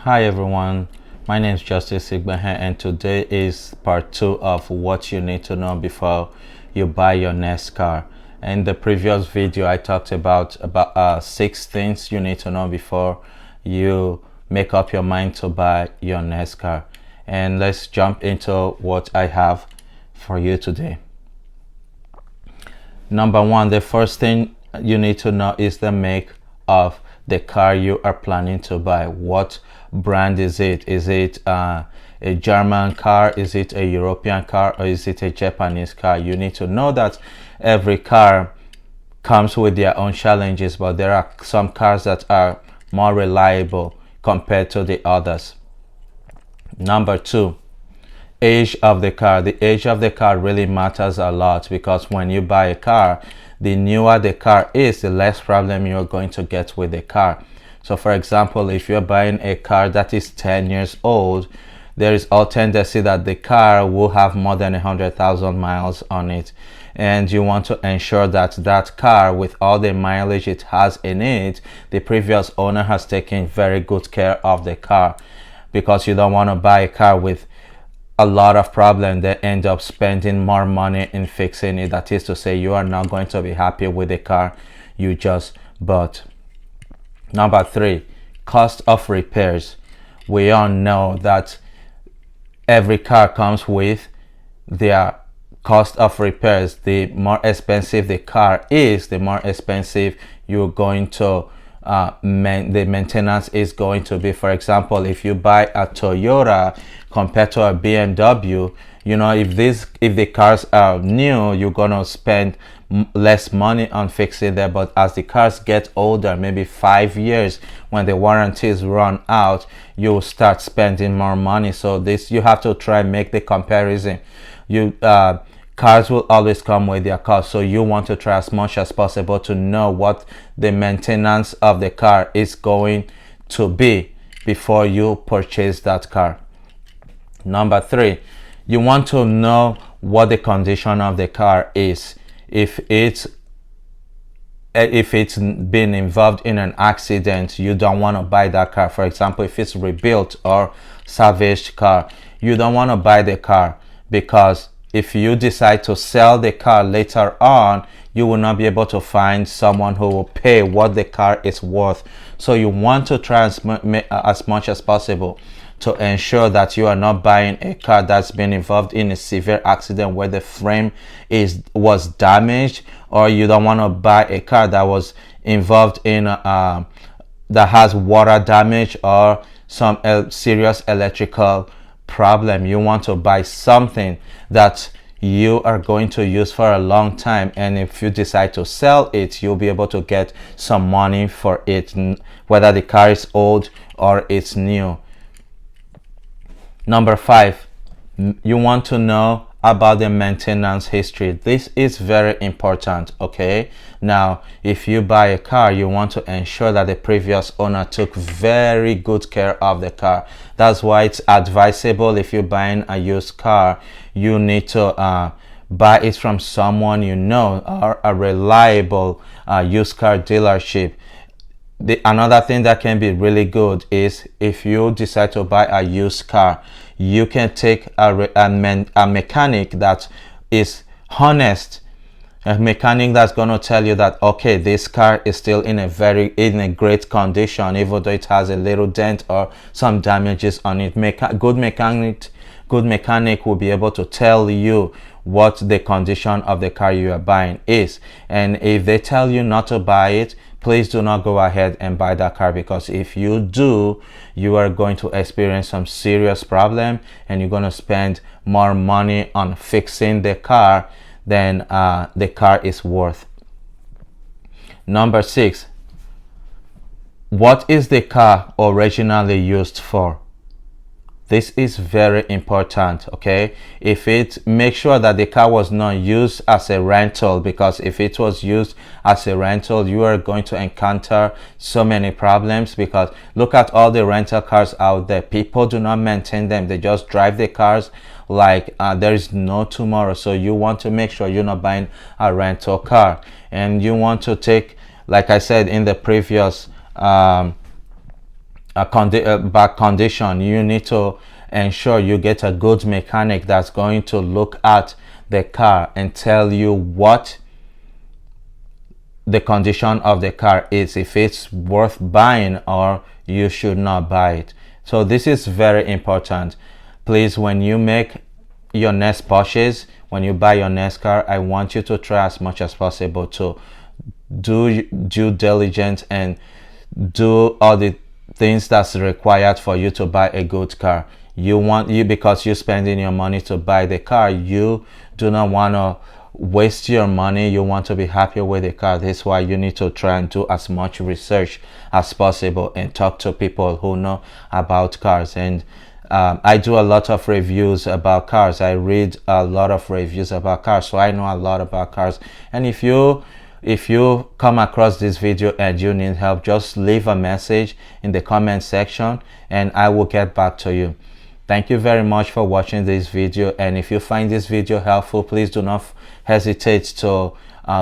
Hi everyone, my name is Justice Sigbahe and today is part 2 of what you need to know before you buy your next car. In the previous video I talked about 6 things you need to know before you make up your mind to buy your next car. And let's jump into what I have for you today. Number 1, the first thing you need to know is the make of the car you are planning to buy. What brand is it? Is it a German car? Is it a European car? Or is it a Japanese car? You need to know that every car comes with their own challenges, but there are some cars that are more reliable compared to the others. Number 2, age of the car. The age of the car really matters a lot, because when you buy a car, the newer the car is, the less problem you're going to get with the car. So for example, if you're buying a car that is 10 years old, there is all tendency that the car will have more than 100,000 miles on it, and you want to ensure that that car, with all the mileage it has in it, the previous owner has taken very good care of the car, because you don't want to buy a car with a lot of problem that end up spending more money in fixing it. That is to say, you are not going to be happy with the car you just bought. Number 3, cost of repairs. We all know that every car comes with their cost of repairs. The more expensive the car is, the more expensive you're going to the maintenance is going to be. For example, if you buy a Toyota compared to a BMW, you know, if the cars are new, you're gonna spend less money on fixing them. But as the cars get older, maybe 5 years, when the warranties run out, you start spending more money. So this, you have to try and make the comparison. Cars will always come with their cost, so you want to try as much as possible to know what the maintenance of the car is going to be before you purchase that car. Number 3, you want to know what the condition of the car is. If it's been involved in an accident, you don't want to buy that car. For example, if it's rebuilt or salvaged car, you don't want to buy the car, because if you decide to sell the car later on, you will not be able to find someone who will pay what the car is worth. So you want to try as much as possible to ensure that you are not buying a car that's been involved in a severe accident where the frame was damaged, or you don't want to buy a car that was involved in that has water damage or some serious electrical problem. You want to buy something that you are going to use for a long time, and if you decide to sell it, you'll be able to get some money for it, whether the car is old or it's new. Number 5, you want to know about the maintenance history. This is very important. Okay, now if you buy a car, you want to ensure that the previous owner took very good care of the car. That's why it's advisable, if you're buying a used car, you need to buy it from someone you know, or a reliable used car dealership. Another thing that can be really good is, if you decide to buy a used car, you can take a mechanic that is honest, a mechanic that's going to tell you that, okay, this car is still in a great condition, even though it has a little dent or some damages on it. Good mechanic will be able to tell you what the condition of the car you are buying is. And if they tell you not to buy it, please do not go ahead and buy that car, because if you do, you are going to experience some serious problem, and you're going to spend more money on fixing the car than the car is worth. Number 6, what is the car originally used for? This is very important. Okay, make sure that the car was not used as a rental, because if it was used as a rental, you are going to encounter so many problems, because look at all the rental cars out there. People do not maintain them. They just drive the cars like there is no tomorrow. So you want to make sure you're not buying a rental car, and you want to take, like I said in the previous bad condition. You need to ensure you get a good mechanic that's going to look at the car and tell you what the condition of the car is, if it's worth buying or you should not buy it. So this is very important. Please, when you make your next purchase, when you buy your next car, I want you to try as much as possible to do due diligence and do all the things that's required for you to buy a good car. Because you're spending your money to buy the car, you do not want to waste your money. You want to be happy with the car. That's why you need to try and do as much research as possible and talk to people who know about cars. And I do a lot of reviews about cars. I read a lot of reviews about cars, so I know a lot about cars. And if you come across this video and you need help, just leave a message in the comment section and I will get back to you. Thank you very much for watching this video, and if you find this video helpful, please do not hesitate to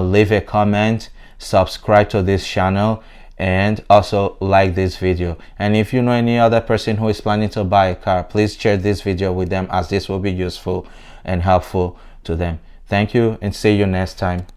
leave a comment, subscribe to this channel, and also like this video. And if you know any other person who is planning to buy a car, please share this video with them, as this will be useful and helpful to them. Thank you, and see you next time.